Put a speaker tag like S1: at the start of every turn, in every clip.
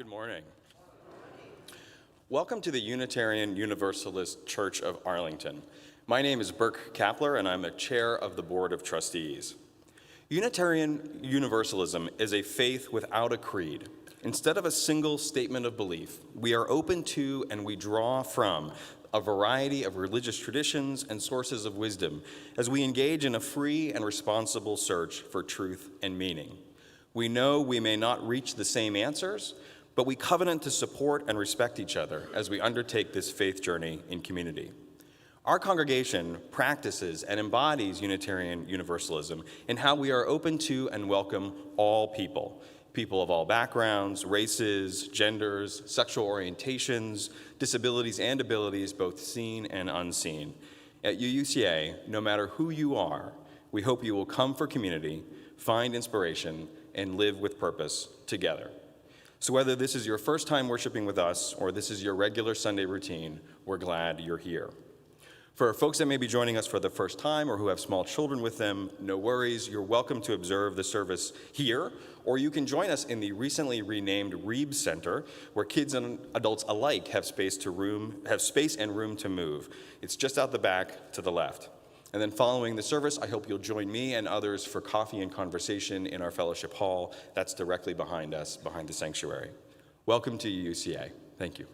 S1: Good morning. Welcome to the Unitarian Universalist Church of Arlington. My name is Burke Kapler, and I'm a chair of the Board of Trustees. Unitarian Universalism is a faith without a creed. Instead of a single statement of belief, we are open to and we draw from a variety of religious traditions and sources of wisdom as we engage in a free and responsible search for truth and meaning. We know we may not reach the same answers, but we covenant to support and respect each other as we undertake this faith journey in community. Our congregation practices and embodies Unitarian Universalism in how we are open to and welcome all people, people of all backgrounds, races, genders, sexual orientations, disabilities and abilities, both seen and unseen. At UUCA, no matter who you are, we hope you will come for community, find inspiration, and live with purpose together. So whether this is your first time worshiping with us or this is your regular Sunday routine, we're glad you're here. For folks that may be joining us for the first time or who have small children with them, no worries, you're welcome to observe the service here, or you can join us in the recently renamed Reeb Center, where kids and adults alike have space and room to move. It's just out the back to the left. And then following the service, I hope you'll join me and others for coffee and conversation in our fellowship hall. That's directly behind us, behind the sanctuary. Welcome to UCA. Thank you.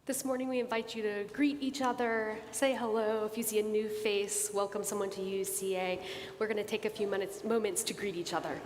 S2: This morning we invite you to greet each other, say hello. If you see a new face, welcome someone to UCA. We're going to take a few moments to greet each other.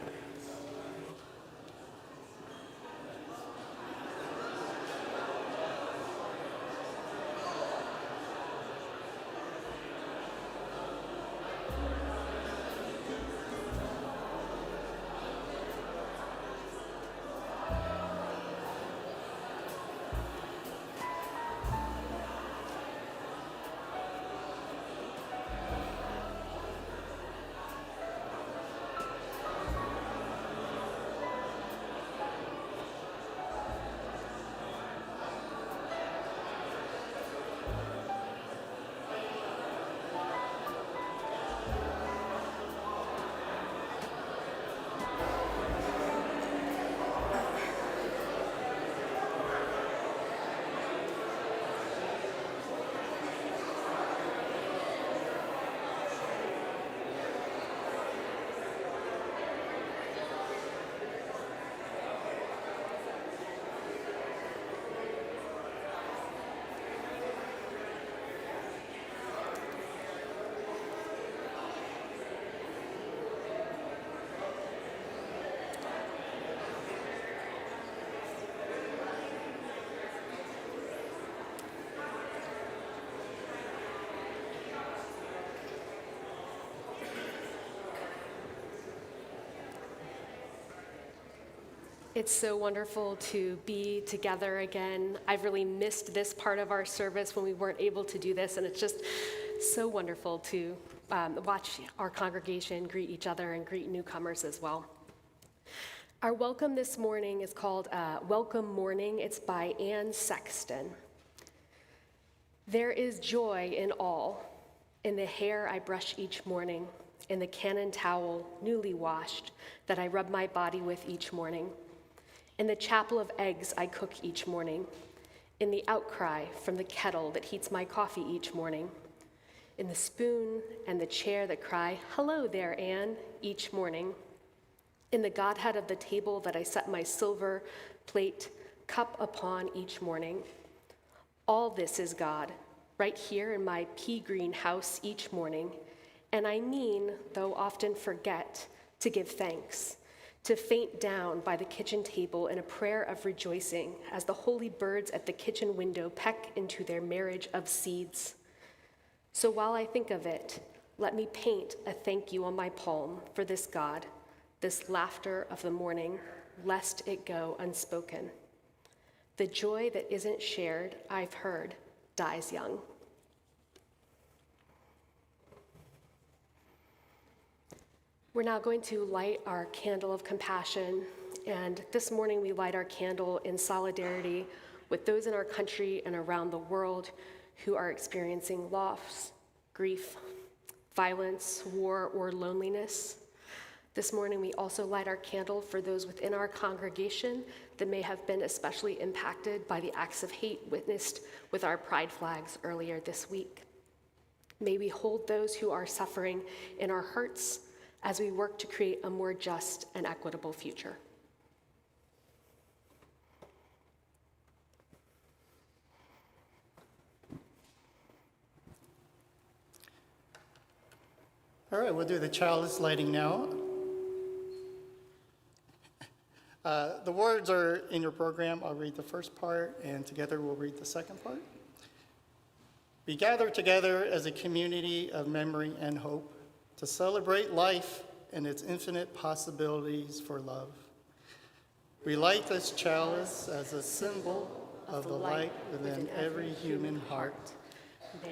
S2: It's so wonderful to be together again. I've really missed this part of our service when we weren't able to do this, and it's just so wonderful to watch our congregation greet each other and greet newcomers as well. Our welcome this morning is called Welcome Morning. It's by Anne Sexton. There is joy in all, in the hair I brush each morning, in the cannon towel, newly washed, that I rub my body with each morning, in the chapel of eggs I cook each morning, in the outcry from the kettle that heats my coffee each morning, in the spoon and the chair that cry, "Hello there, Anne," each morning, in the Godhead of the table that I set my silver plate cup upon each morning. All this is God, right here in my pea green house each morning. And I mean, though often forget, to give thanks, to faint down by the kitchen table in a prayer of rejoicing as the holy birds at the kitchen window peck into their marriage of seeds. So while I think of it, let me paint a thank you on my palm for this God, this laughter of the morning, lest it go unspoken. The joy that isn't shared, I've heard, dies young. We're now going to light our candle of compassion, and this morning we light our candle in solidarity with those in our country and around the world who are experiencing loss, grief, violence, war, or loneliness. This morning, we also light our candle for those within our congregation that may have been especially impacted by the acts of hate witnessed with our pride flags earlier this week. May we hold those who are suffering in our hearts as we work to create a more just and equitable future.
S3: All right, we'll do the chalice lighting now. The words are in your program. I'll read the first part, and together we'll read the second part. We gather together as a community of memory and hope to celebrate life and its infinite possibilities for love. We light this chalice as a symbol of the light within every human heart.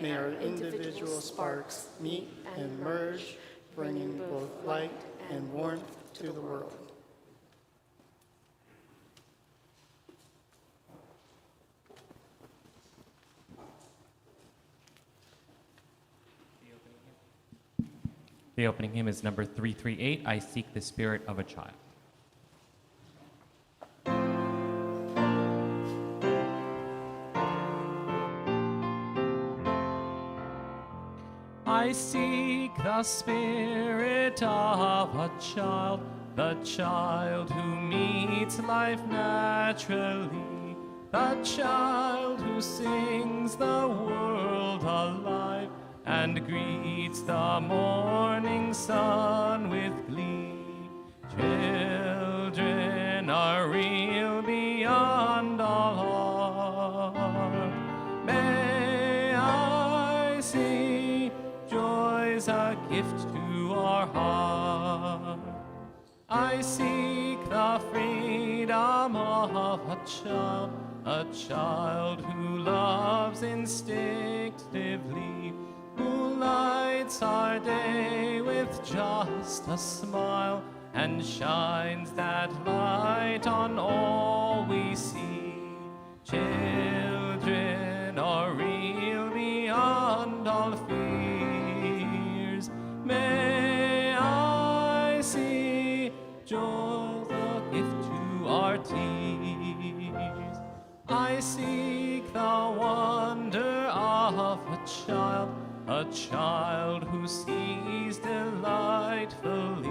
S3: May our individual sparks meet and merge, bringing both light and warmth to the world.
S4: The opening hymn is number 338, I Seek the Spirit of a Child. I seek the spirit of a child, the child who meets life naturally, the child who sings the world alive and greets the morning sun with glee. Children are real beyond all art. May I see joy's a gift to our heart. I seek the freedom of a child who loves instinctively, who lights our day with just a smile and shines that light on all we see. Children are real beyond all fears. May I see joy, the gift to our tears. I seek the wonder of a child who sees delightfully,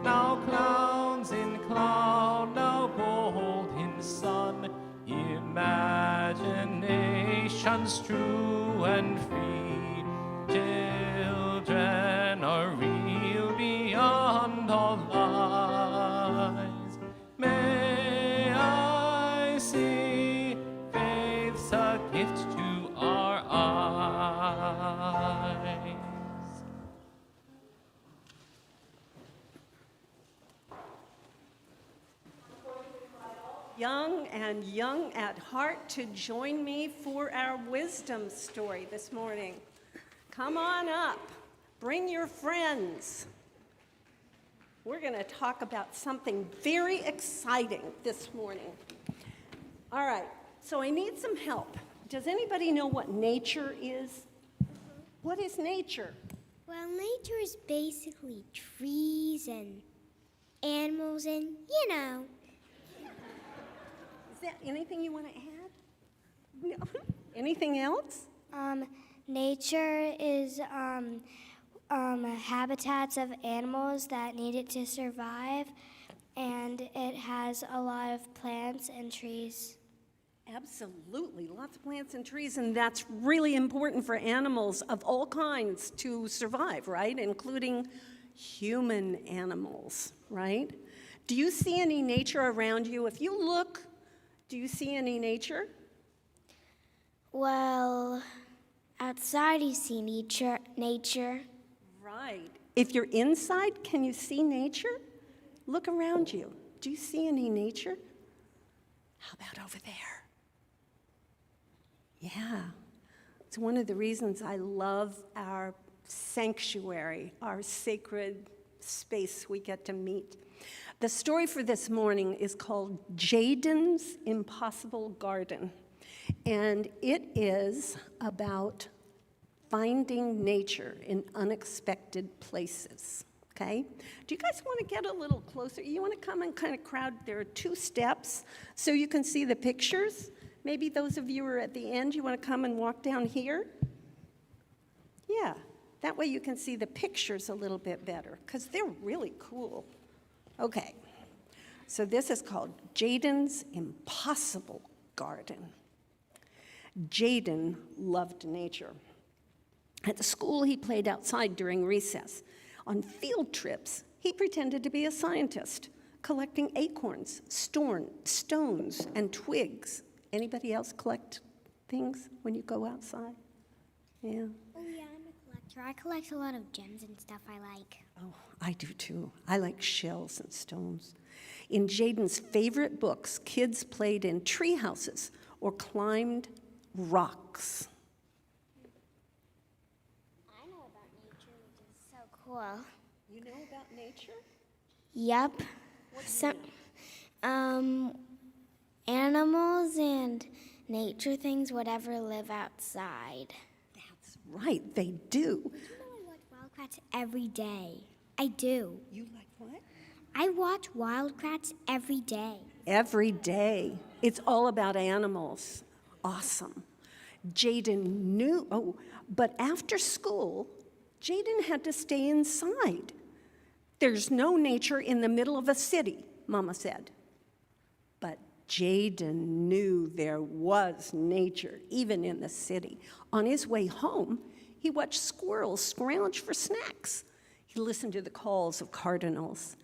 S4: now clowns in cloud, now gold in sun, imaginations true and free. Children are real beyond all lies. May I see faith's a gift to our eyes.
S5: young and young at heart to join me for our wisdom story this morning. Come on up. Bring your friends. We're going to talk about something very exciting this morning. All right, so I need some help. Does anybody know what nature is? What is nature?
S6: Well, nature is basically trees and animals and, you know.
S5: Is there anything you want to add? No. Anything else?
S6: Nature is habitats of animals that need it to survive, and it has a lot of plants and trees.
S5: Absolutely, lots of plants and trees, and that's really important for animals of all kinds to survive, right? Including human animals, right? Do you see any nature around you? If you look, do you see any nature?
S6: Well, outside you see nature.
S5: Right. If you're inside, can you see nature? Look around you. Do you see any nature? How about over there? Yeah. It's one of the reasons I love our sanctuary, our sacred space we get to meet. The story for this morning is called Jaden's Impossible Garden, and it is about finding nature in unexpected places, okay? Do you guys want to get a little closer? You want to come and kind of crowd? There are 2 steps so you can see the pictures. Maybe those of you who are at the end, you want to come and walk down here? Yeah, that way you can see the pictures a little bit better, because they're really cool. Okay, so this is called Jaden's Impossible Garden. Jaden loved nature. At the school, he played outside during recess. On field trips, he pretended to be a scientist, collecting acorns, stones, and twigs. Anybody else collect things when you go outside? Yeah.
S6: Oh, yeah, I'm a collector. I collect a lot of gems and stuff I like.
S5: Oh, I do too. I like shells and stones. In Jaden's favorite books, kids played in tree houses or climbed rocks.
S6: I know about nature, which is so cool.
S5: You know about nature?
S6: Yep. Animals and nature things, whatever, live outside.
S5: That's right, they do.
S6: You know I watch Wildcats every day. I do.
S5: You like what?
S6: I watch Wildcats every day.
S5: Every day. It's all about animals. Awesome. Jaden knew, but after school, Jaden had to stay inside. There's no nature in the middle of a city, Mama said. But Jaden knew there was nature, even in the city. On his way home, he watched squirrels scrounge for snacks. He listened to the calls of cardinals.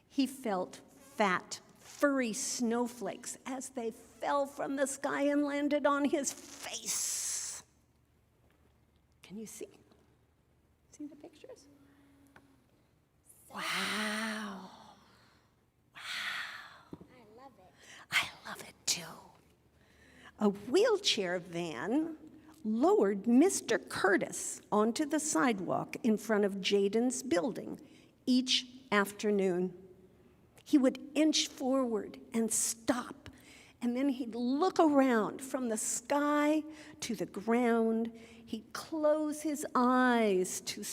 S5: He felt fat, furry snowflakes as they fell from the sky and landed on his face. Can you see? See the pictures? Wow.
S6: I love it.
S5: I love it too. A wheelchair van lowered Mr. Curtis onto the sidewalk in front of Jaden's building each afternoon. He would inch forward and stop, and then he'd look around from the sky to the ground. He'd close his eyes to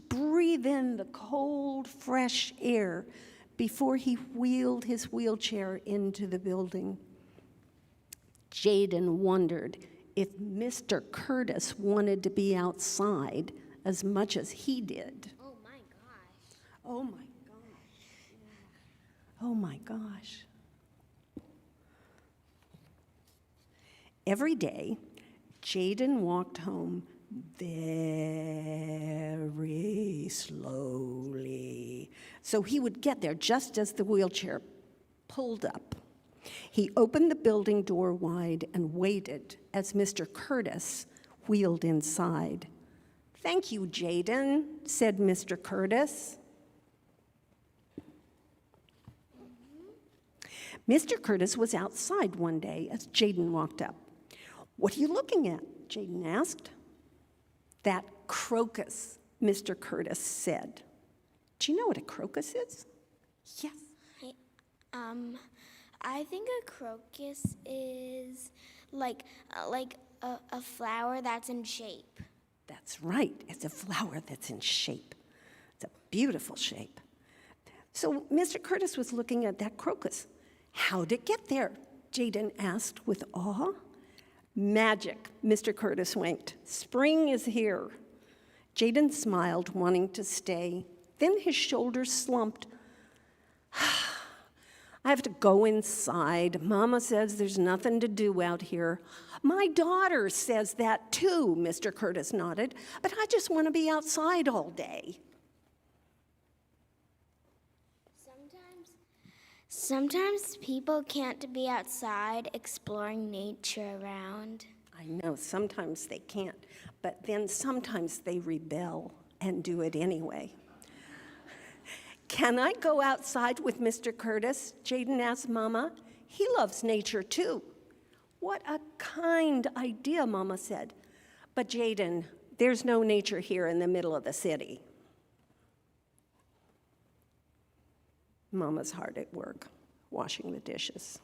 S5: breathe in the cold, fresh air before he wheeled his wheelchair into the building. Jaden wondered if Mr. Curtis wanted to be outside as much as he did.
S6: Oh my gosh.
S5: Oh my gosh. Oh my gosh. Every day, Jaden walked home very slowly, so he would get there just as the wheelchair pulled up. He opened the building door wide and waited as Mr. Curtis wheeled inside. "Thank you, Jaden," said Mr. Curtis. Mr. Curtis was outside one day as Jaden walked up. "What are you looking at?" Jaden asked. "That crocus," Mr. Curtis said. Do you know what a crocus is? Yes.
S6: I think a crocus is like a flower that's in shape.
S5: That's right. It's a flower that's in shape. It's a beautiful shape. So Mr. Curtis was looking at that crocus. "How'd it get there?" Jaden asked with awe. "Magic," Mr. Curtis winked. "Spring is here." Jaden smiled, wanting to stay. Then his shoulders slumped. "I have to go inside. Mama says there's nothing to do out here." "My daughter says that too," Mr. Curtis nodded. "But I just want to be outside all day."
S6: Sometimes people can't be outside exploring nature around.
S5: I know, sometimes they can't, but then sometimes they rebel and do it anyway. "Can I go outside with Mr. Curtis?" Jaden asked Mama. "He loves nature too." "What a kind idea," Mama said. "But Jaden, there's no nature here in the middle of the city." Mama's hard at work, washing the dishes.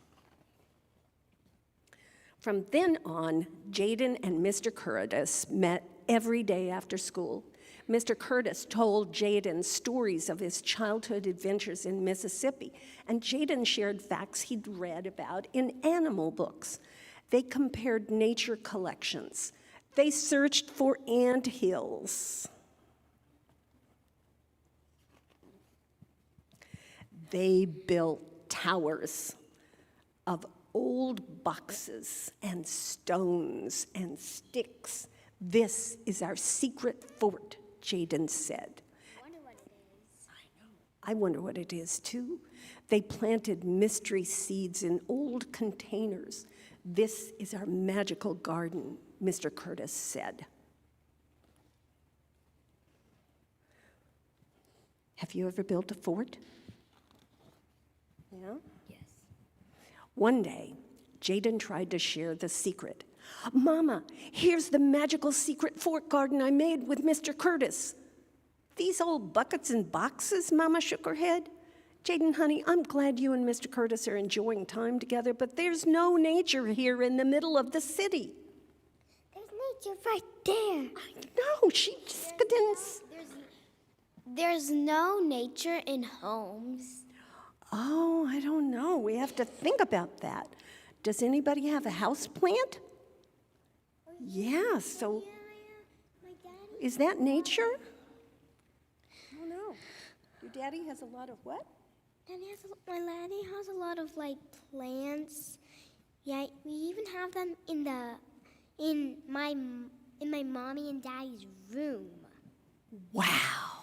S5: From then on, Jaden and Mr. Curtis met every day after school. Mr. Curtis told Jaden stories of his childhood adventures in Mississippi, and Jaden shared facts he'd read about in animal books. They compared nature collections. They searched for ant hills. They built towers of old boxes and stones and sticks. "This is our secret fort," Jaden said. I wonder what it is too. They planted mystery seeds in old containers. "This is our magical garden," Mr. Curtis said. Have you ever built a fort? Yeah?
S6: Yes.
S5: One day, Jaden tried to share the secret. "Mama, here's the magical secret fort garden I made with Mr. Curtis." "These old buckets and boxes?" Mama shook her head. "Jaden, honey, I'm glad you and Mr. Curtis are enjoying time together, but there's no nature here in the middle of the city."
S6: There's nature right there.
S5: No, she just didn't.
S6: There's no nature in homes.
S5: Oh, I don't know. We have to think about that. Does anybody have a house plant? Yeah, so
S6: My daddy.
S5: is that nature? I don't know. Your daddy has a lot of what?
S6: My daddy has a lot of plants. Yeah, we even have them in my mommy and daddy's room.
S5: Wow.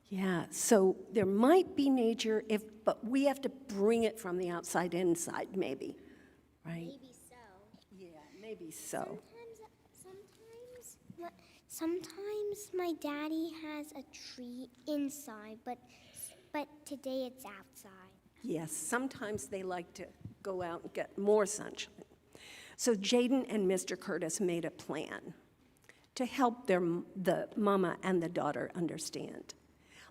S5: Yeah, so there might be nature, but we have to bring it from the outside inside, maybe, right?
S6: Maybe so.
S5: Yeah, maybe so.
S6: Sometimes my daddy has a tree inside, but today it's outside.
S5: Yes, sometimes they like to go out and get more sunshine. So Jaden and Mr. Curtis made a plan to help the mama and the daughter understand.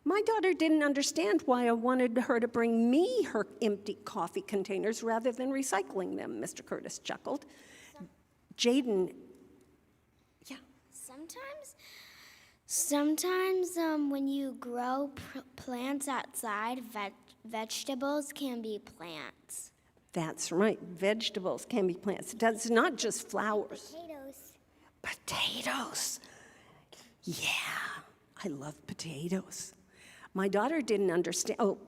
S5: "My daughter didn't understand why I wanted her to bring me her empty coffee containers rather than recycling them," Mr. Curtis chuckled. Jaden, yeah.
S6: Sometimes when you grow plants outside, vegetables can be plants.
S5: That's right, vegetables can be plants. It's not just flowers. Potatoes. Yeah, I love potatoes. My daughter didn't understand.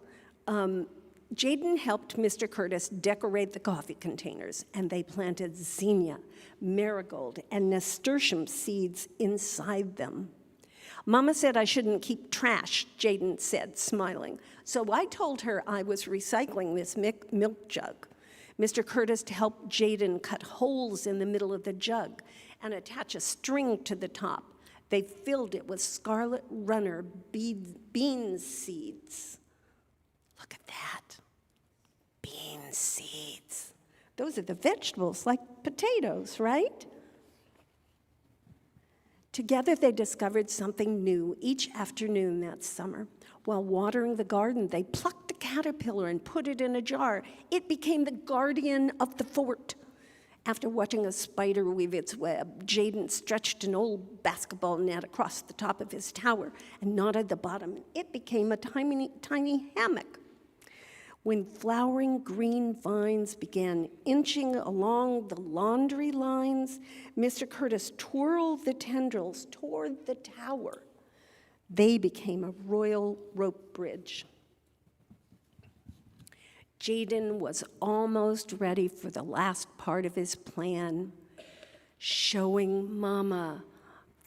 S5: Jaden helped Mr. Curtis decorate the coffee containers, and they planted zinnia, marigold, and nasturtium seeds inside them. "Mama said I shouldn't keep trash," Jaden said, smiling. "So I told her I was recycling this milk jug." Mr. Curtis helped Jaden cut holes in the middle of the jug and attach a string to the top. They filled it with scarlet runner bean seeds. Look at that. bean seeds. Those are the vegetables, like potatoes, right? Together, they discovered something new each afternoon that summer. While watering the garden, they plucked a caterpillar and put it in a jar. It became the guardian of the fort. After watching a spider weave its web, Jaden stretched an old basketball net across the top of his tower and knotted the bottom. It became a tiny, tiny hammock. When flowering green vines began inching along the laundry lines, Mr. Curtis twirled the tendrils toward the tower. They became a royal rope bridge. Jaden was almost ready for the last part of his plan, showing Mama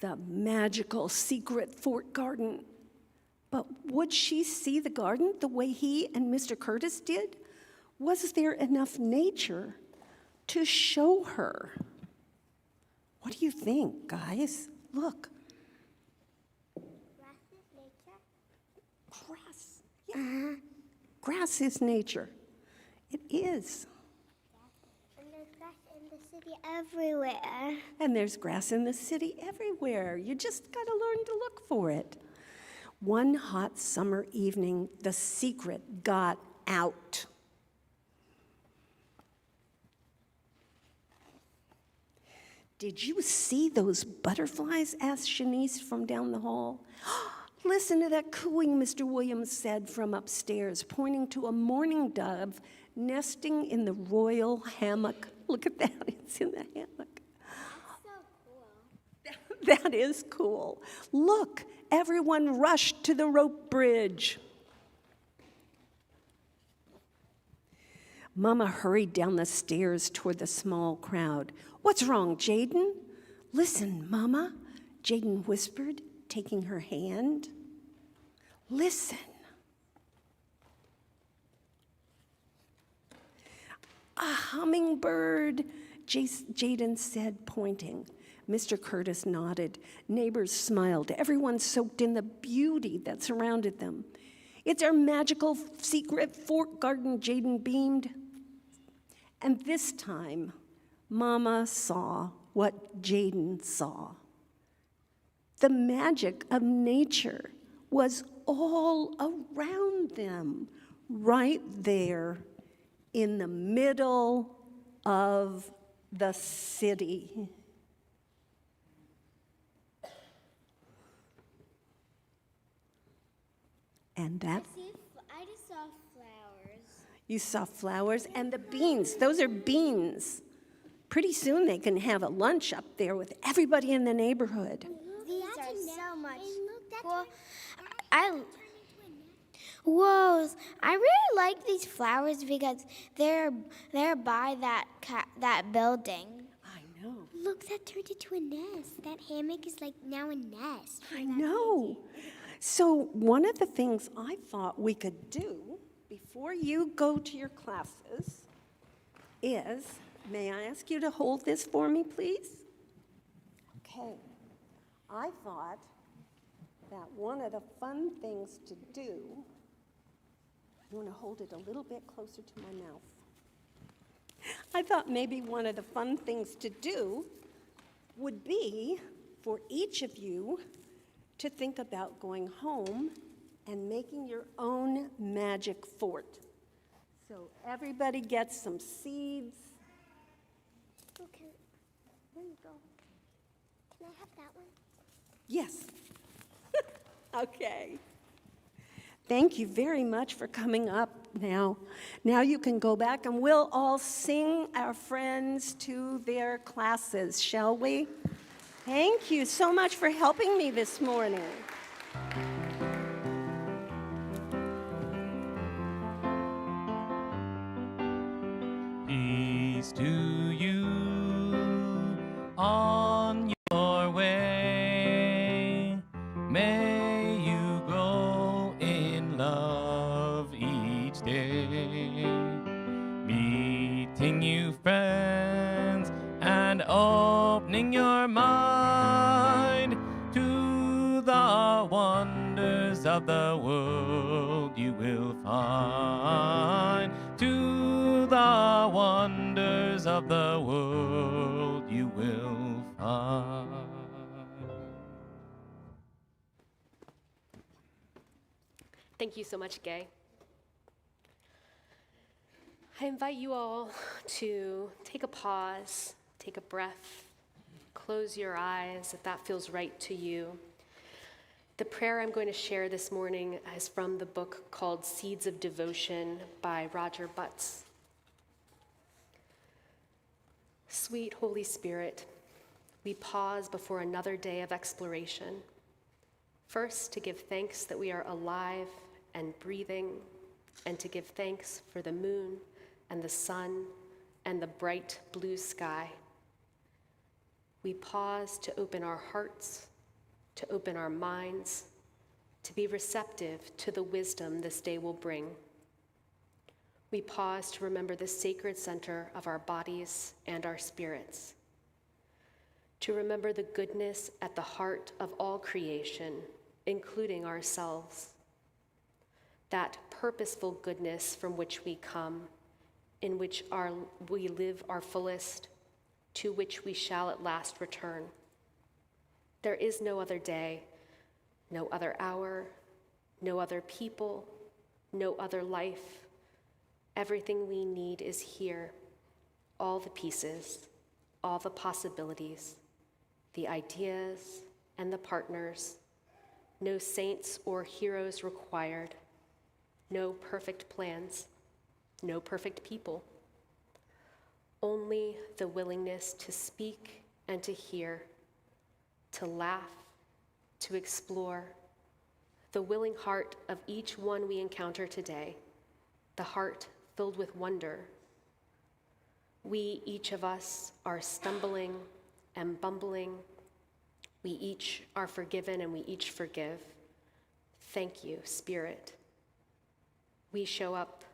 S5: the magical secret fort garden. But would she see the garden the way he and Mr. Curtis did? Was there enough nature to show her? What do you think, guys? Look.
S6: Grass is nature.
S5: Grass. Yeah. Grass is nature. It is.
S6: And there's grass in the city everywhere.
S5: And there's grass in the city everywhere. You just got to learn to look for it. One hot summer evening, the secret got out. Did you see those butterflies? Asked Shanice from down the hall. Listen to that cooing, Mr. Williams said from upstairs, pointing to a mourning dove nesting in the royal hammock. Look at that, it's in the hammock.
S6: That's so cool.
S5: That is cool. Look, everyone rushed to the rope bridge. Mama hurried down the stairs toward the small crowd. What's wrong, Jaden? Listen, Mama, Jaden whispered, taking her hand. Listen. A hummingbird, Jaden said, pointing. Mr. Curtis nodded. Neighbors smiled. Everyone soaked in the beauty that surrounded them. It's our magical secret fort garden, Jaden beamed. And this time, Mama saw what Jaden saw. The magic of nature was all around them, right there in the middle of the city. And that,
S6: I just saw flowers.
S5: you saw flowers and the beans. Those are beans. Pretty soon they can have a lunch up there with everybody in the neighborhood.
S6: These are so much cool. Whoa! I really like these flowers because they're by that building.
S5: I know.
S6: Look, that turned into a nest. That hammock is like now a nest.
S5: I know. So one of the things I thought we could do before you go to your classes is, may I ask you to hold this for me, please? Okay. I thought that one of the fun things to do, you want to hold it a little bit closer to my mouth. I thought maybe one of the fun things to do would be for each of you to think about going home and making your own magic fort. So everybody gets some seeds.
S6: Okay. There you go. Can I have that one?
S5: Yes. Okay. Thank you very much for coming up now. Now you can go back and we'll all sing our friends to their classes, shall we? Thank you so much for helping me this morning.
S4: Peace to you on your way. May you grow in love each day. Meeting new friends and opening your mind to the wonders of the world you will find. To of the world you will find.
S2: Thank you so much, Gay. I invite you all to take a pause, take a breath, close your eyes if that feels right to you. The prayer I'm going to share this morning is from the book called Seeds of Devotion by Roger Butts. Sweet Holy Spirit, we pause before another day of exploration. First, to give thanks that we are alive and breathing, and to give thanks for the moon and the sun and the bright blue sky. We pause to open our hearts, to open our minds, to be receptive to the wisdom this day will bring. We pause to remember the sacred center of our bodies and our spirits, to remember the goodness at the heart of all creation, including ourselves, that purposeful goodness from which we come, in which we live our fullest, to which we shall at last return. There is no other day, no other hour, no other people, no other life. Everything we need is here, all the pieces, all the possibilities, the ideas and the partners. No saints or heroes required, no perfect plans, no perfect people. Only the willingness to speak and to hear, to laugh, to explore, the willing heart of each one we encounter today, the heart filled with wonder. We, each of us, are stumbling and bumbling. We each are forgiven and we each forgive. Thank you, Spirit. We show up.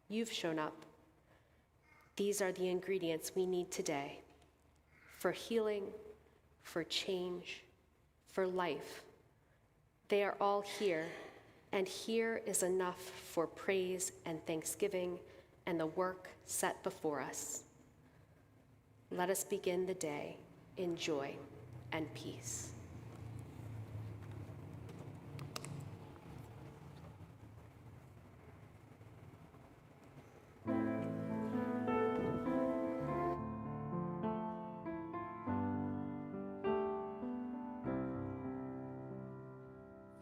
S2: You've shown up. These are the ingredients we need today for healing, for change, for life. They are all here, and here is enough for praise and thanksgiving and the work set before us. Let us begin the day in joy and peace.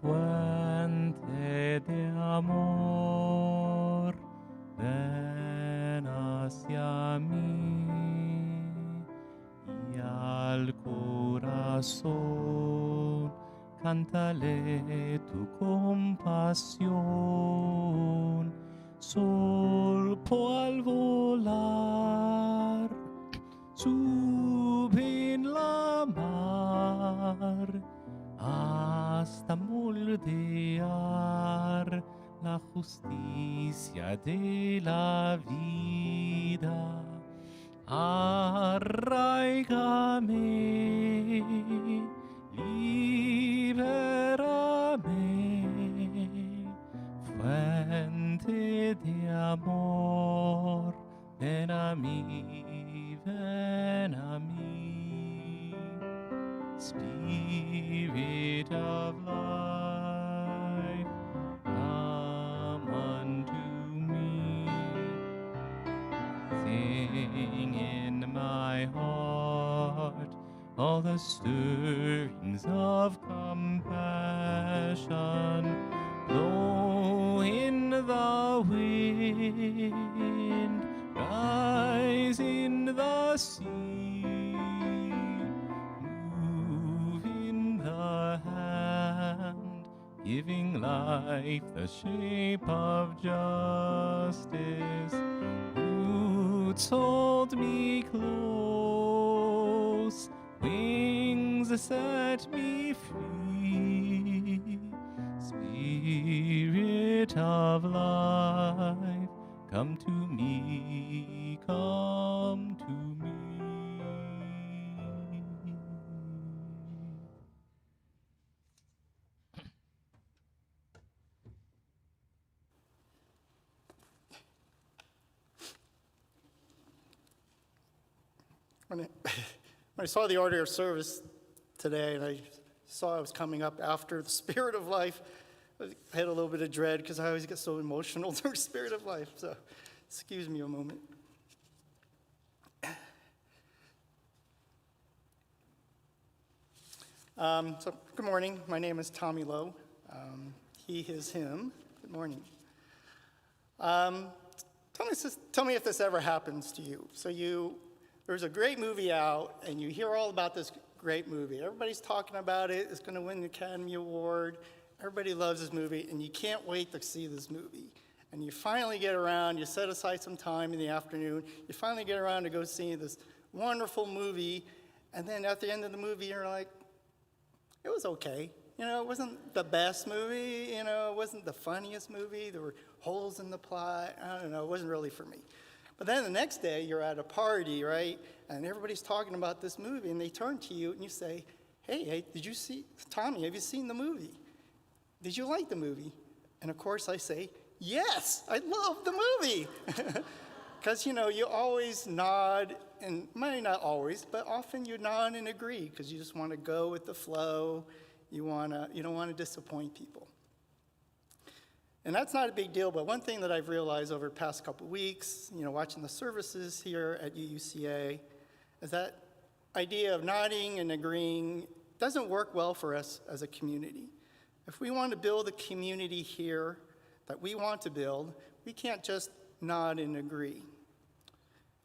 S4: Fuente de amor, ven hacia mí y al corazón cántale tu compasión. Sol al volar, sube en la mar, hasta moldear la justicia de la vida. Arraigame, libérame, fuente de amor, ven a mí, ven a mí. Spirit of life, come unto me. Sing in my heart all the stirrings of compassion. Blow in the wind, rise in the sea. Giving life the shape of justice. Roots hold me close, wings set me free. Spirit of life, come to me, come to me.
S3: when I saw the order of service today and I saw I was coming up after the Spirit of Life, I had a little bit of dread because I always get so emotional during Spirit of Life. So excuse me a moment. Good morning. My name is Tommy Lowe. He, his, him. Good morning. Tell me if this ever happens to you. So there's a great movie out, and you hear all about this great movie. Everybody's talking about it. It's going to win the Academy Award. Everybody loves this movie, and you can't wait to see this movie. And you finally get around, you set aside some time in the afternoon, you finally get around to go see this wonderful movie, and then at the end of the movie, you're like, it was okay. You know, it wasn't the best movie, you know, it wasn't the funniest movie, there were holes in the plot, I don't know, it wasn't really for me. But then the next day, you're at a party, right, and everybody's talking about this movie, and they turn to you and you say, hey, did you see, Tommy, have you seen the movie? Did you like the movie? And of course I say, yes, I love the movie. Because, you know, you always nod, and maybe not always, but often you nod and agree because you just want to go with the flow. You don't want to disappoint people. And that's not a big deal, but one thing that I've realized over the past couple weeks, you know, watching the services here at UUCA, is that idea of nodding and agreeing doesn't work well for us as a community. If we want to build a community here that we want to build, we can't just nod and agree.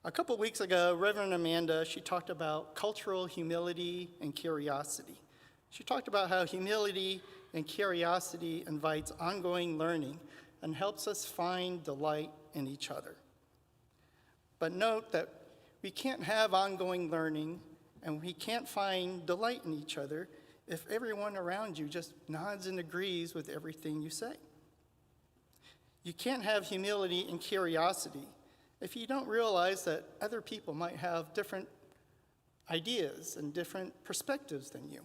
S3: A couple weeks ago, Reverend Amanda, she talked about cultural humility and curiosity. She talked about how humility and curiosity invites ongoing learning and helps us find delight in each other. But note that we can't have ongoing learning and we can't find delight in each other if everyone around you just nods and agrees with everything you say. You can't have humility and curiosity if you don't realize that other people might have different ideas and different perspectives than you.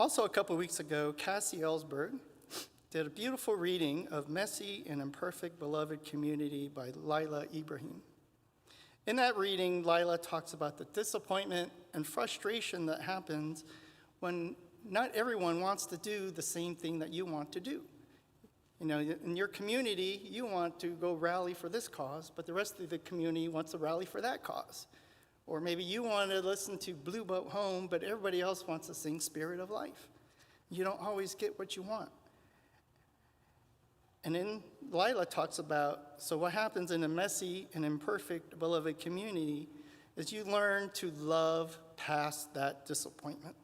S3: Also, a couple weeks ago, Cassie Ellsberg did a beautiful reading of Messy and Imperfect Beloved Community by Lila Ibrahim. In that reading, Lila talks about the disappointment and frustration that happens when not everyone wants to do the same thing that you want to do. You know, in your community, you want to go rally for this cause, but the rest of the community wants to rally for that cause. Or maybe you want to listen to Blue Boat Home, but everybody else wants to sing Spirit of Life. You don't always get what you want. And then Lila talks about, so what happens in a messy and imperfect beloved community is you learn to love past that disappointment.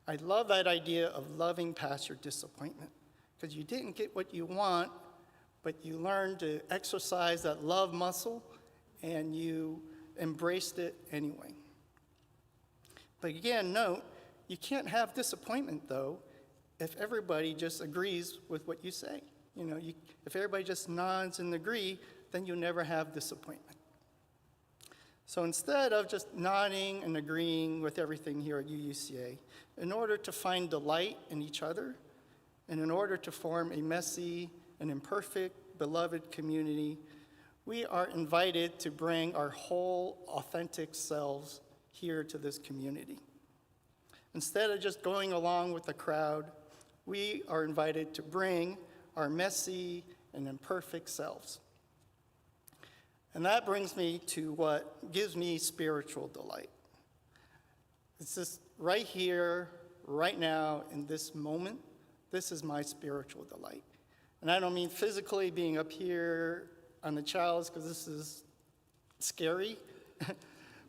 S3: I love that idea of loving past your disappointment, because you didn't get what you want, but you learned to exercise that love muscle, and you embraced it anyway. But again, note, you can't have disappointment, though, if everybody just agrees with what you say. You know, if everybody just nods and agree, then you'll never have disappointment. So instead of just nodding and agreeing with everything here at UUCA, in order to find delight in each other, and in order to form a messy and imperfect, beloved community, we are invited to bring our whole authentic selves here to this community. Instead of just going along with the crowd, we are invited to bring our messy and imperfect selves. And that brings me to what gives me spiritual delight. It's just right here, right now, in this moment, this is my spiritual delight. And I don't mean physically being up here on the chalice, because this is scary.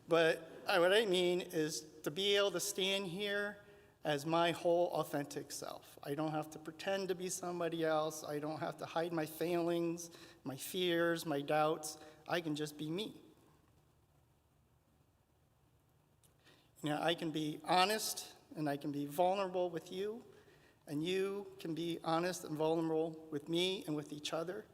S3: But what I mean is to be able to stand here as my whole authentic self. I don't have to pretend to be somebody else. I don't have to hide my failings, my fears, my doubts. I can just be me. You know, I can be honest and I can be vulnerable with you, and you can be honest and vulnerable with me and with each other.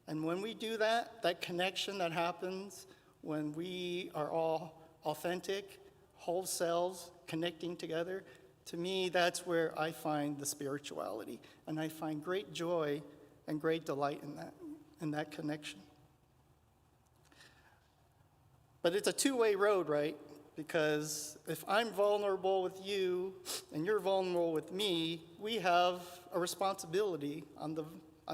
S3: And when we do that, that connection that happens when we are all authentic, whole selves connecting together, to me, that's where I find the spirituality. And I find great joy and great delight in that connection. But it's a two-way road, right? Because if I'm vulnerable with you and you're vulnerable with me, we have a responsibility on the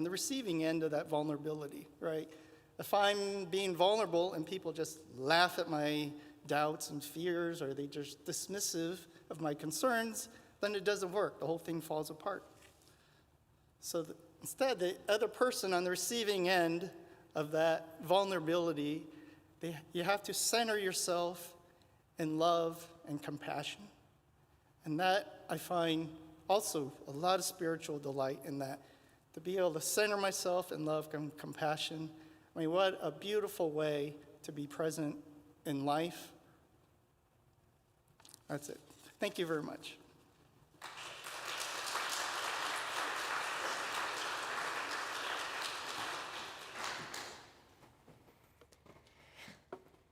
S3: receiving end of that vulnerability, right? If I'm being vulnerable and people just laugh at my doubts and fears, or they just dismissive of my concerns, then it doesn't work. The whole thing falls apart. So instead, the other person on the receiving end of that vulnerability, you have to center yourself in love and compassion. And that, I find also a lot of spiritual delight in that, to be able to center myself in love and compassion. I mean, what a beautiful way to be present in life. That's it. Thank you very much.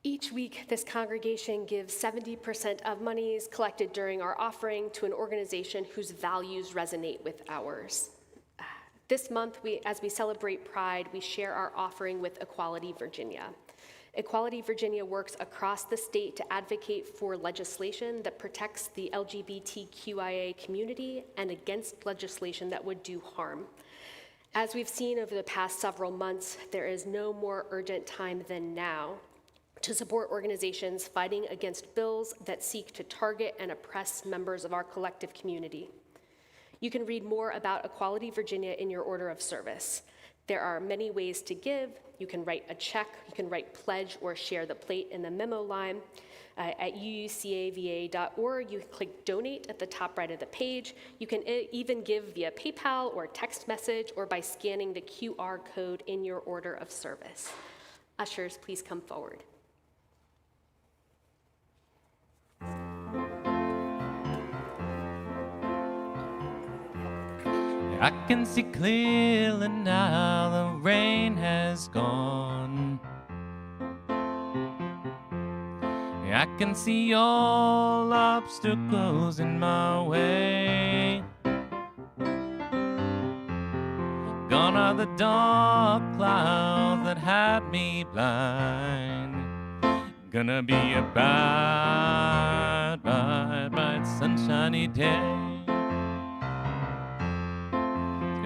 S2: Each week, this congregation gives 70% of monies collected during our offering to an organization whose values resonate with ours. This month, as we celebrate Pride, we share our offering with Equality Virginia. Equality Virginia works across the state to advocate for legislation that protects the LGBTQIA community and against legislation that would do harm. As we've seen over the past several months, there is no more urgent time than now to support organizations fighting against bills that seek to target and oppress members of our collective community. You can read more about Equality Virginia in your order of service. There are many ways to give. You can write a check, you can write pledge or share the plate in the memo line. At uucava.org, you click donate at the top right of the page. You can even give via PayPal or text message or by scanning the QR code in your order of service. Ushers, please come forward.
S4: I can see clearly now the rain has gone. I can see all obstacles in my way. Gone are the dark clouds that had me blind. Gonna be a bright, bright, bright sunshiny day.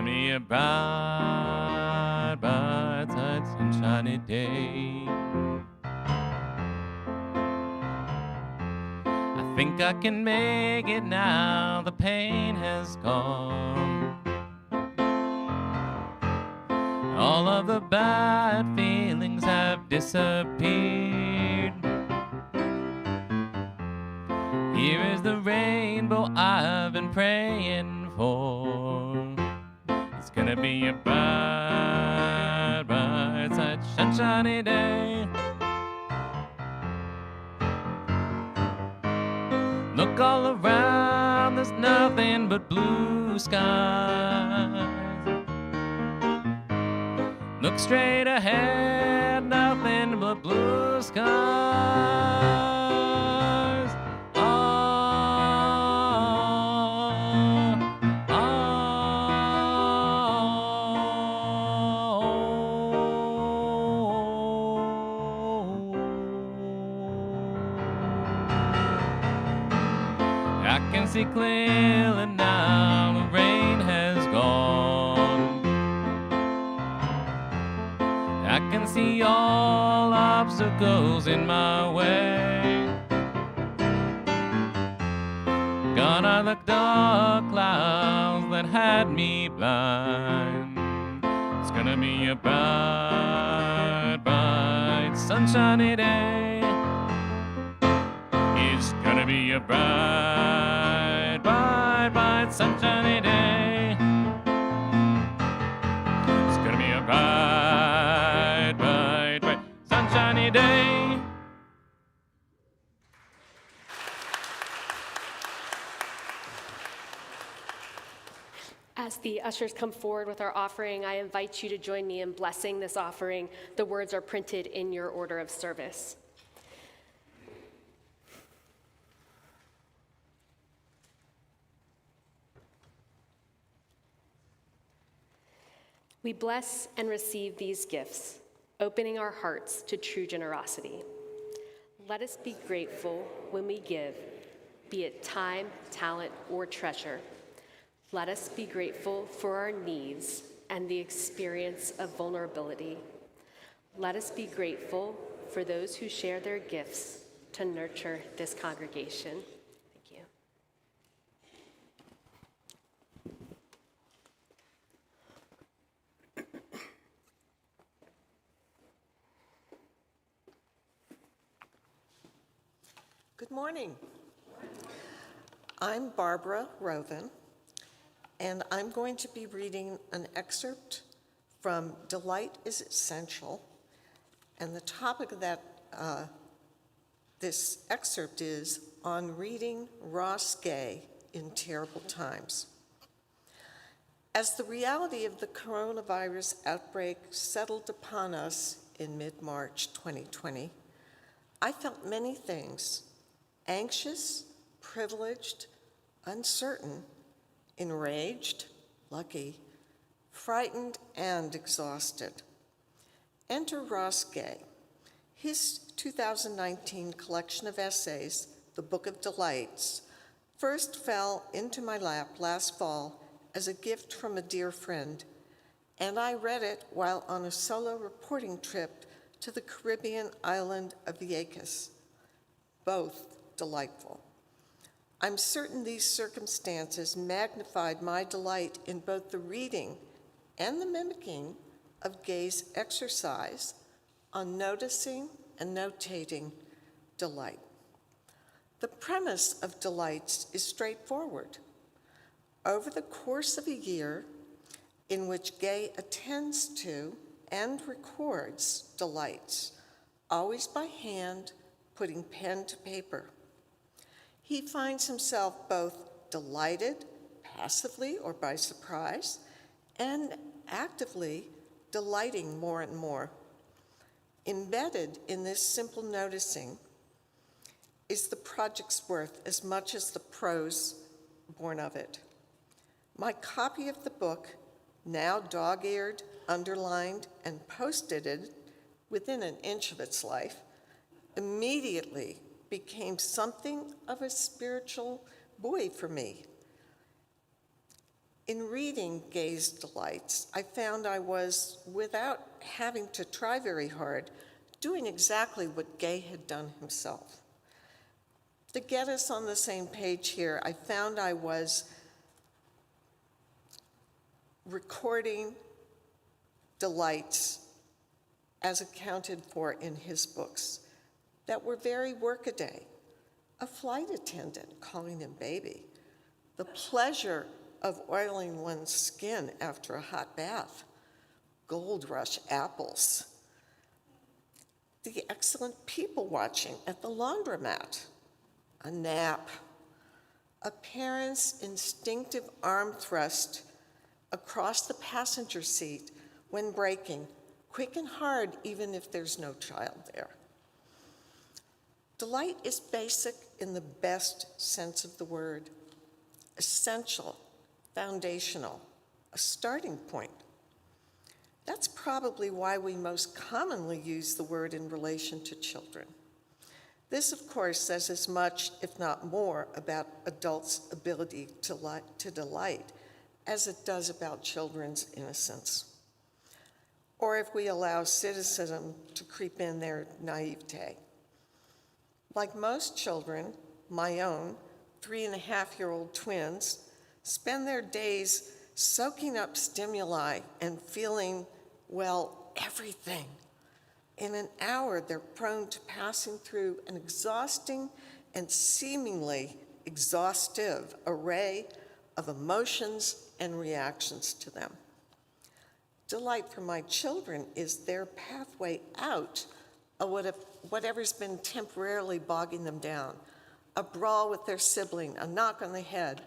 S4: Be a bright, bright, bright, sunshiny day. I think I can make it now, the pain has gone. All of the bad feelings have disappeared. Here is the rainbow I've been praying for. It's gonna be a bright, bright, bright, sunshiny day. Look all around, there's nothing but blue skies. Look straight ahead, nothing but blue skies. I can see clearly now, the rain has gone. I can see all obstacles in my way. Gone are the dark clouds that had me blind. It's gonna be a bright, bright, sunshiny day. It's gonna be a bright, bright, bright, sunshiny day. It's gonna be a bright, bright, bright, sunshiny day.
S2: As the ushers come forward with our offering, I invite you to join me in blessing this offering. The words are printed in your order of service. We bless and receive these gifts, opening our hearts to true generosity. Let us be grateful when we give, be it time, talent, or treasure. Let us be grateful for our needs and the experience of vulnerability. Let us be grateful for those who share their gifts to nurture this congregation. Thank you.
S7: Good morning. I'm Barbara Rovin, and I'm going to be reading an excerpt from Delight is Essential, and the topic of this excerpt is on reading Ross Gay in Terrible Times. As the reality of the coronavirus outbreak settled upon us in mid-March 2020, I felt many things: anxious, privileged, uncertain, enraged, lucky, frightened, and exhausted. Enter Ross Gay. His 2019 collection of essays, The Book of Delights, first fell into my lap last fall as a gift from a dear friend, and I read it while on a solo reporting trip to the Caribbean island of Vieques. Both delightful. I'm certain these circumstances magnified my delight in both the reading and the mimicking of Gay's exercise on noticing and notating delight. The premise of Delights is straightforward. Over the course of a year in which Gay attends to and records delights, always by hand, putting pen to paper, he finds himself both delighted, passively or by surprise, and actively delighting more and more. Embedded in this simple noticing is the project's worth as much as the prose born of it. My copy of the book, now dog-eared, underlined, and posted within an inch of its life, immediately became something of a spiritual buoy for me. In reading Gay's Delights, I found I was, without having to try very hard, doing exactly what Gay had done himself. To get us on the same page here, I found I was recording delights as accounted for in his books that were very workaday. A flight attendant calling him baby, the pleasure of oiling one's skin after a hot bath, Gold Rush apples, the excellent people watching at the laundromat, a nap, a parent's instinctive arm thrust across the passenger seat when braking, quick and hard even if there's no child there. Delight is basic in the best sense of the word, essential, foundational, a starting point. That's probably why we most commonly use the word in relation to children. This, of course, says as much, if not more, about adults' ability to delight as it does about children's innocence. Or if we allow cynicism to creep in their naivete. Like most children, my own 3.5-year-old twins spend their days soaking up stimuli and feeling, well, everything. In an hour, they're prone to passing through an exhausting and seemingly exhaustive array of emotions and reactions to them. Delight for my children is their pathway out of whatever's been temporarily bogging them down. A brawl with their sibling, a knock on the head,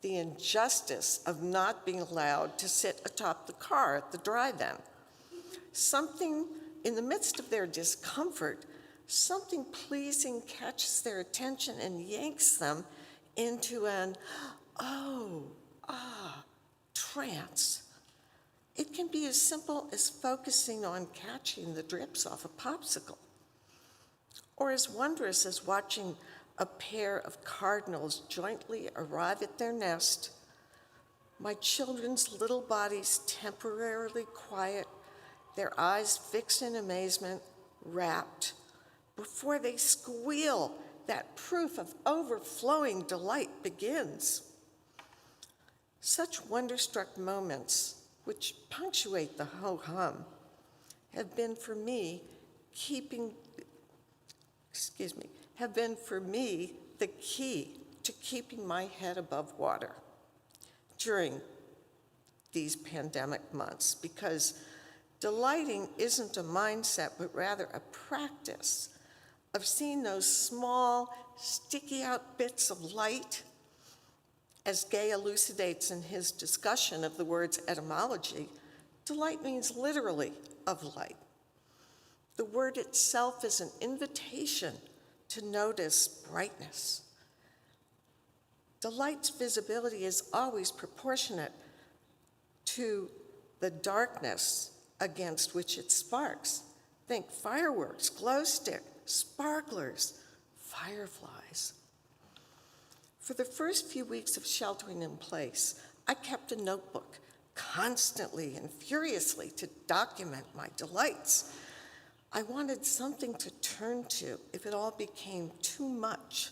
S7: the injustice of not being allowed to sit atop the car at the drive-in. Something in the midst of their discomfort, something pleasing catches their attention and yanks them into an trance. It can be as simple as focusing on catching the drips off a popsicle. or as wondrous as watching a pair of cardinals jointly arrive at their nest, my children's little bodies temporarily quiet, their eyes fixed in amazement, rapt, before they squeal, that proof of overflowing delight begins. Such wonderstruck moments, which punctuate the ho-hum, have been for me the key to keeping my head above water during these pandemic months, because delighting isn't a mindset, but rather a practice of seeing those small, sticky out bits of light. As Gay elucidates in his discussion of the word's etymology, delight means literally of light. The word itself is an invitation to notice brightness. Delight's visibility is always proportionate to the darkness against which it sparks. Think fireworks, glow stick, sparklers, fireflies. For the first few weeks of sheltering in place, I kept a notebook constantly and furiously to document my delights. I wanted something to turn to if it all became too much,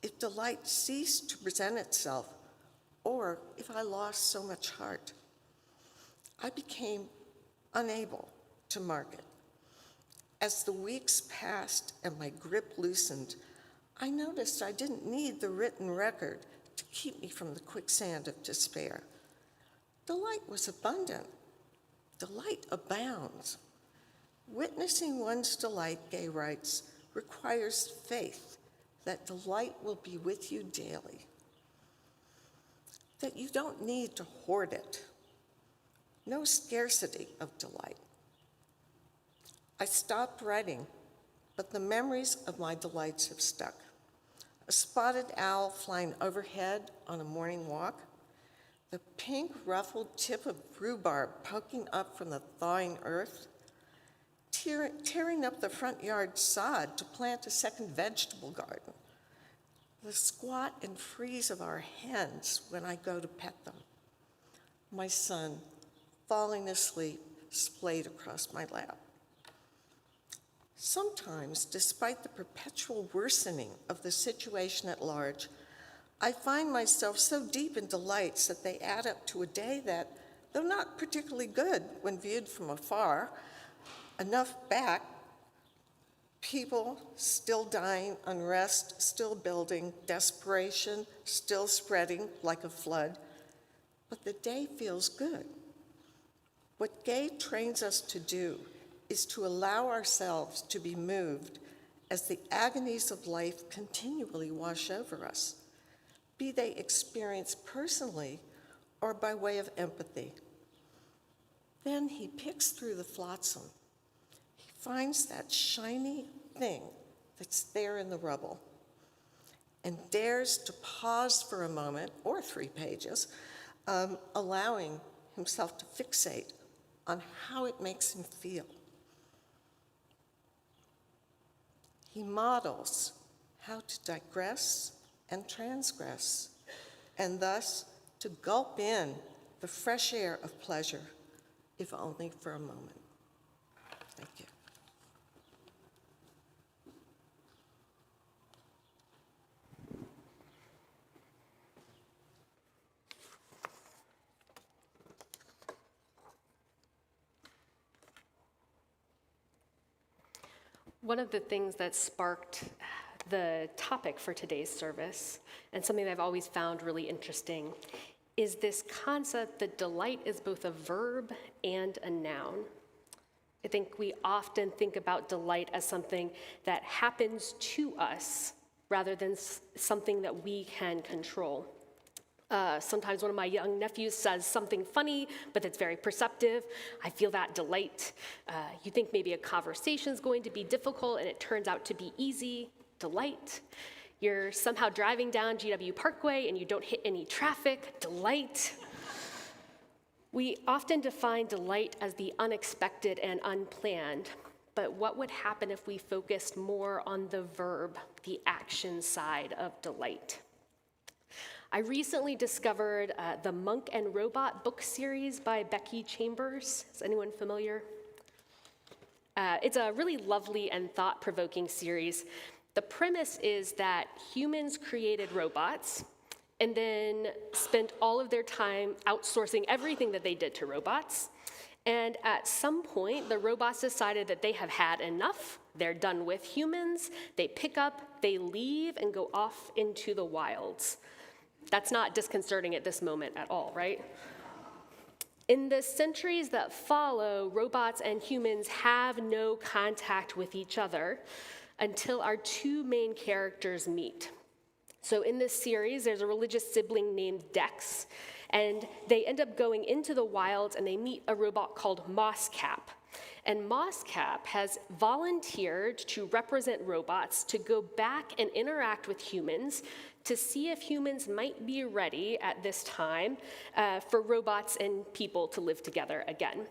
S7: if delight ceased to present itself, or if I lost so much heart. I became unable to mark it. As the weeks passed and my grip loosened, I noticed I didn't need the written record to keep me from the quicksand of despair. Delight was abundant. Delight abounds. Witnessing one's delight, Gay writes, requires faith that delight will be with you daily, that you don't need to hoard it. No scarcity of delight. I stopped writing, but the memories of my delights have stuck. A spotted owl flying overhead on a morning walk, the pink ruffled tip of rhubarb poking up from the thawing earth, tearing up the front yard sod to plant a second vegetable garden, the squat and freeze of our hens when I go to pet them, my son falling asleep splayed across my lap. Sometimes, despite the perpetual worsening of the situation at large, I find myself so deep in delights that they add up to a day that, though not particularly good when viewed from afar, enough back, people still dying, unrest still building, desperation still spreading like a flood, but the day feels good. What Gay trains us to do is to allow ourselves to be moved as the agonies of life continually wash over us, be they experienced personally or by way of empathy. Then he picks through the flotsam. He finds that shiny thing that's there in the rubble and dares to pause for a moment, or 3 pages, allowing himself to fixate on how it makes him feel. He models how to digress and transgress, and thus to gulp in the fresh air of pleasure, if only for a moment. Thank you.
S2: One of the things that sparked the topic for today's service, and something that I've always found really interesting, is this concept that delight is both a verb and a noun. I think we often think about delight as something that happens to us rather than something that we can control. Sometimes one of my young nephews says something funny, but that's very perceptive. I feel that delight. You think maybe a conversation's going to be difficult, and it turns out to be easy. Delight. You're somehow driving down GW Parkway, and you don't hit any traffic. Delight. We often define delight as the unexpected and unplanned, but what would happen if we focused more on the verb, the action side of delight? I recently discovered the Monk and Robot book series by Becky Chambers. Is anyone familiar? It's a really lovely and thought-provoking series. The premise is that humans created robots and then spent all of their time outsourcing everything that they did to robots. And at some point, the robots decided that they have had enough. They're done with humans. They pick up, they leave, and go off into the wilds. That's not disconcerting at this moment at all, right? In the centuries that follow, robots and humans have no contact with each other until our two main characters meet. So in this series, there's a religious sibling named Dex, and they end up going into the wilds and they meet a robot called Mosscap. And Mosscap has volunteered to represent robots to go back and interact with humans to see if humans might be ready at this time for robots and people to live together again.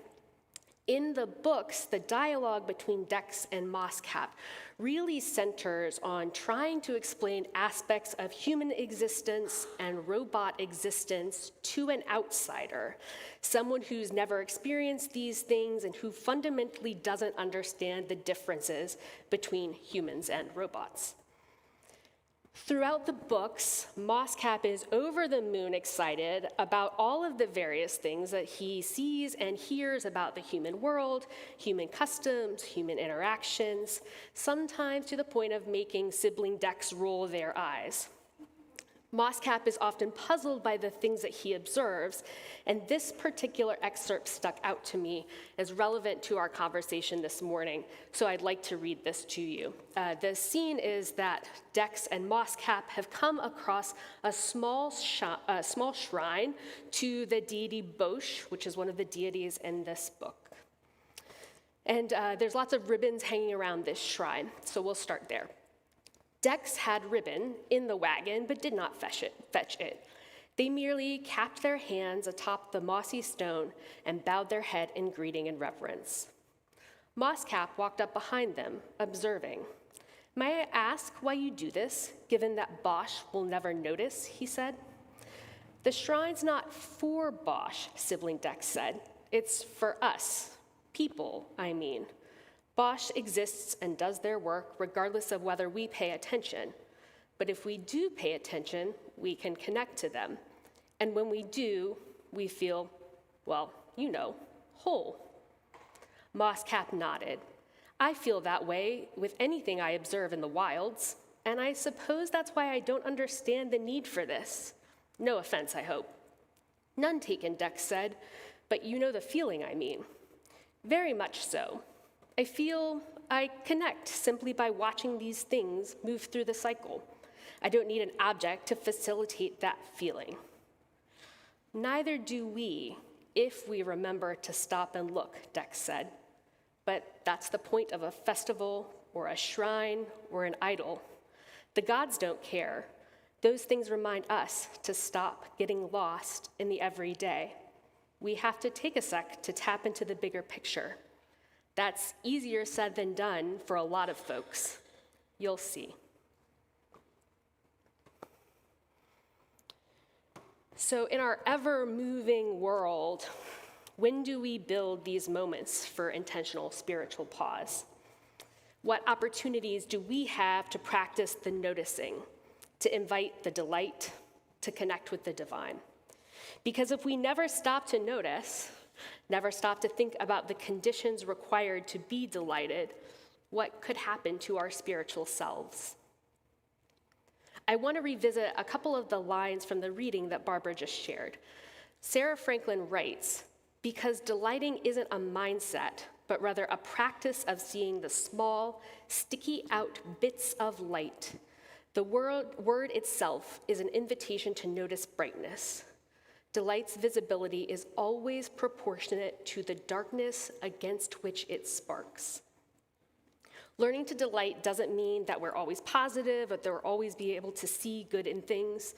S2: In the books, the dialogue between Dex and Mosscap really centers on trying to explain aspects of human existence and robot existence to an outsider, someone who's never experienced these things and who fundamentally doesn't understand the differences between humans and robots. Throughout the books, Mosscap is over the moon excited about all of the various things that he sees and hears about the human world, human customs, human interactions, sometimes to the point of making sibling Dex roll their eyes. Mosscap is often puzzled by the things that he observes, and this particular excerpt stuck out to me as relevant to our conversation this morning, so I'd like to read this to you. The scene is that Dex and Mosscap have come across a small shrine to the deity Bosch, which is one of the deities in this book. And there's lots of ribbons hanging around this shrine, so we'll start there. Dex had ribbon in the wagon, but did not fetch it. They merely capped their hands atop the mossy stone and bowed their head in greeting and reverence. Mosscap walked up behind them, observing. "May I ask why you do this, given that Bosch will never notice?" he said. "The shrine's not for Bosch," sibling Dex said. "It's for us, people, I mean. Bosch exists and does their work regardless of whether we pay attention. But if we do pay attention, we can connect to them. And when we do, we feel, well, you know, whole." Mosscap nodded. "I feel that way with anything I observe in the wilds, and I suppose that's why I don't understand the need for this. No offense, I hope." "None taken," Dex said, "but you know the feeling I mean." "Very much so. I feel I connect simply by watching these things move through the cycle. I don't need an object to facilitate that feeling." "Neither do we, if we remember to stop and look," Dex said. "But that's the point of a festival or a shrine or an idol. The gods don't care. Those things remind us to stop getting lost in the everyday. We have to take a sec to tap into the bigger picture. That's easier said than done for a lot of folks. You'll see." So in our ever-moving world, when do we build these moments for intentional spiritual pause? What opportunities do we have to practice the noticing, to invite the delight, to connect with the divine? Because if we never stop to notice, never stop to think about the conditions required to be delighted, what could happen to our spiritual selves? I want to revisit a couple of the lines from the reading that Barbara just shared. Sarah Franklin writes, "Because delighting isn't a mindset, but rather a practice of seeing the small, sticky out bits of light. The word itself is an invitation to notice brightness. Delight's visibility is always proportionate to the darkness against which it sparks." Learning to delight doesn't mean that we're always positive or that we'll always be able to see good in things.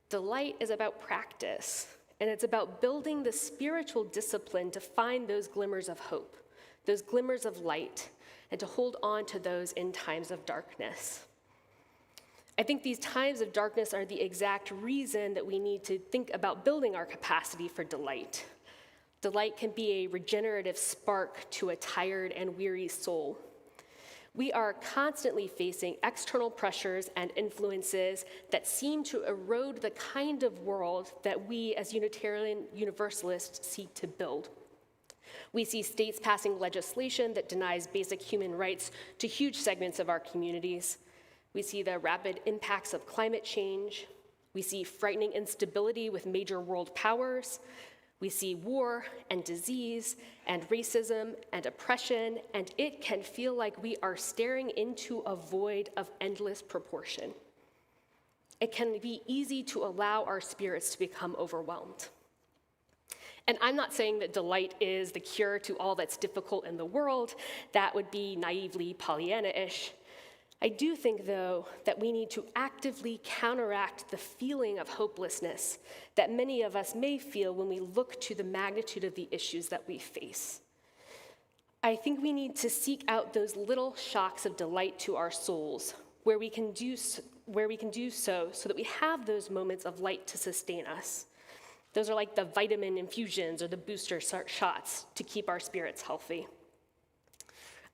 S2: Delight is about practice, and it's about building the spiritual discipline to find those glimmers of hope, those glimmers of light, and to hold on to those in times of darkness. I think these times of darkness are the exact reason that we need to think about building our capacity for delight. Delight can be a regenerative spark to a tired and weary soul. We are constantly facing external pressures and influences that seem to erode the kind of world that we as Unitarian Universalists seek to build. We see states passing legislation that denies basic human rights to huge segments of our communities. We see the rapid impacts of climate change. We see frightening instability with major world powers. We see war and disease and racism and oppression, and it can feel like we are staring into a void of endless proportion. It can be easy to allow our spirits to become overwhelmed. And I'm not saying that delight is the cure to all that's difficult in the world. That would be naively Pollyanna-ish. I do think, though, that we need to actively counteract the feeling of hopelessness that many of us may feel when we look to the magnitude of the issues that we face. I think we need to seek out those little shocks of delight to our souls, where we can do so that we have those moments of light to sustain us. Those are like the vitamin infusions or the booster shots to keep our spirits healthy.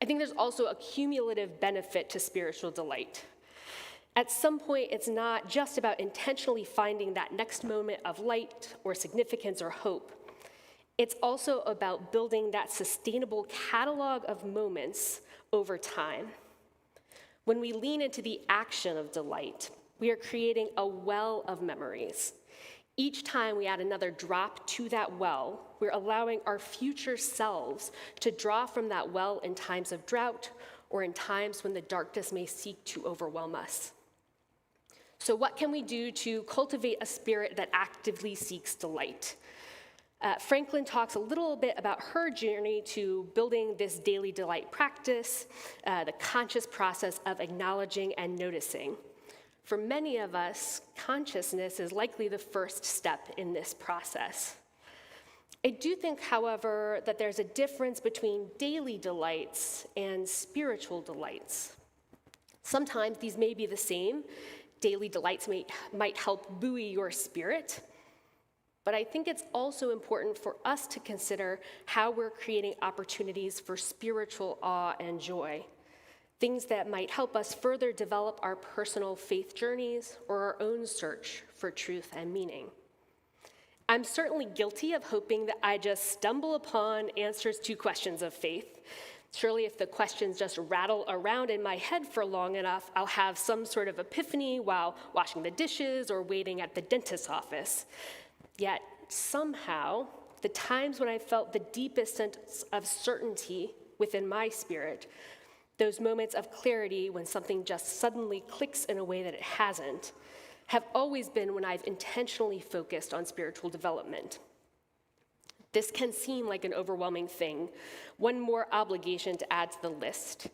S2: I think there's also a cumulative benefit to spiritual delight. At some point, it's not just about intentionally finding that next moment of light or significance or hope. It's also about building that sustainable catalog of moments over time. When we lean into the action of delight, we are creating a well of memories. Each time we add another drop to that well, we're allowing our future selves to draw from that well in times of drought or in times when the darkness may seek to overwhelm us. So what can we do to cultivate a spirit that actively seeks delight? Franklin talks a little bit about her journey to building this daily delight practice, the conscious process of acknowledging and noticing. For many of us, consciousness is likely the first step in this process. I do think, however, that there's a difference between daily delights and spiritual delights. Sometimes these may be the same. Daily delights might help buoy your spirit. But I think it's also important for us to consider how we're creating opportunities for spiritual awe and joy. Things that might help us further develop our personal faith journeys or our own search for truth and meaning. I'm certainly guilty of hoping that I just stumble upon answers to questions of faith. Surely if the questions just rattle around in my head for long enough, I'll have some sort of epiphany while washing the dishes or waiting at the dentist's office. Yet somehow, the times when I felt the deepest sense of certainty within my spirit, those moments of clarity when something just suddenly clicks in a way that it hasn't, have always been when I've intentionally focused on spiritual development. This can seem like an overwhelming thing, one more obligation to add to the list.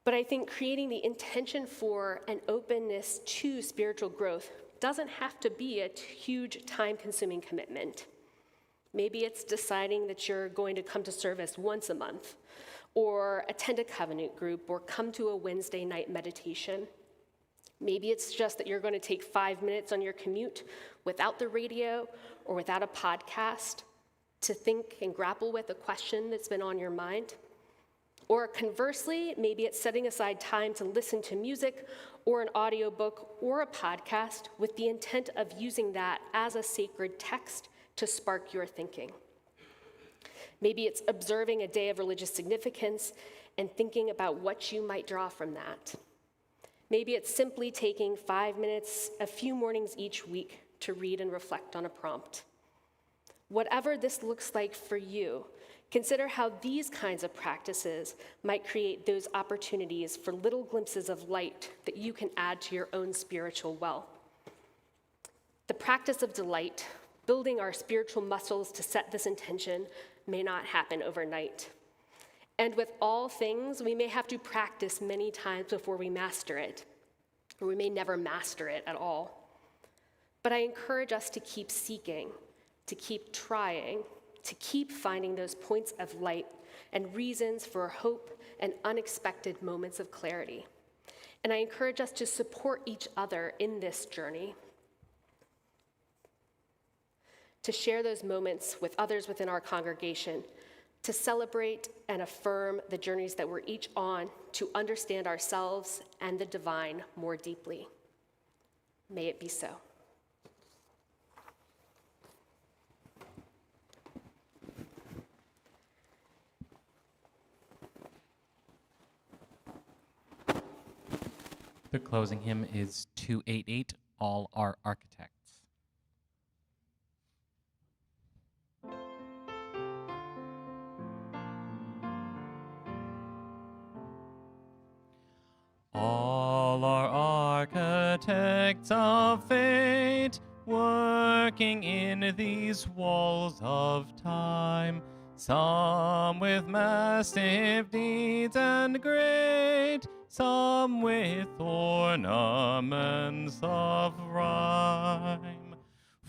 S2: But I think creating the intention for an openness to spiritual growth doesn't have to be a huge time-consuming commitment. Maybe it's deciding that you're going to come to service once a month, or attend a covenant group, or come to a Wednesday night meditation. Maybe it's just that you're going to take 5 minutes on your commute without the radio or without a podcast to think and grapple with a question that's been on your mind. Or conversely, maybe it's setting aside time to listen to music or an audiobook or a podcast with the intent of using that as a sacred text to spark your thinking. Maybe it's observing a day of religious significance and thinking about what you might draw from that. Maybe it's simply taking 5 minutes, a few mornings each week, to read and reflect on a prompt. Whatever this looks like for you, consider how these kinds of practices might create those opportunities for little glimpses of light that you can add to your own spiritual well. The practice of delight, building our spiritual muscles to set this intention, may not happen overnight. And with all things, we may have to practice many times before we master it, or we may never master it at all. But I encourage us to keep seeking, to keep trying, to keep finding those points of light and reasons for hope and unexpected moments of clarity. And I encourage us to support each other in this journey, to share those moments with others within our congregation, to celebrate and affirm the journeys that we're each on to understand ourselves and the divine more deeply. May it be so.
S4: The closing hymn is 288, All Our Architects. All are architects of fate, working in these walls of time, some with massive deeds and great, some with ornaments of rhyme.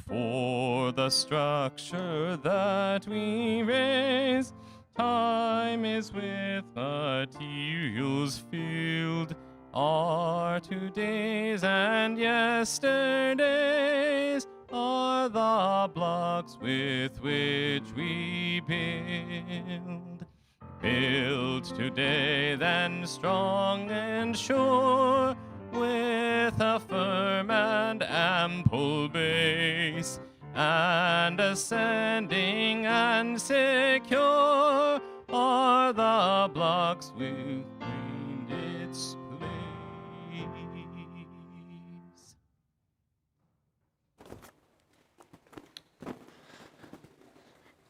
S4: For the structure that we raise, time is with materials filled, our todays and yesterdays are the blocks with which we build. Build today, then strong and sure, with a firm and ample base, and ascending and secure are the blocks with its place.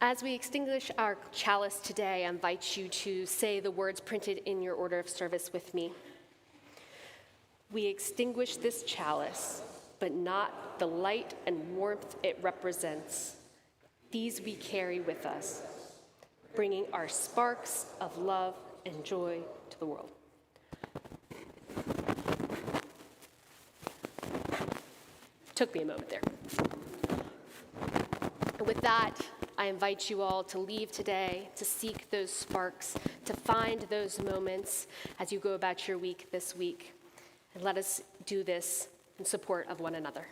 S2: As we extinguish our chalice today, I invite you to say the words printed in your order of service with me. We extinguish this chalice, but not the light and warmth it represents. These we carry with us, bringing our sparks of love and joy to the world. Took me a moment there. And with that, I invite you all to leave today, to seek those sparks, to find those moments as you go about your week this week. And let us do this in support of one another.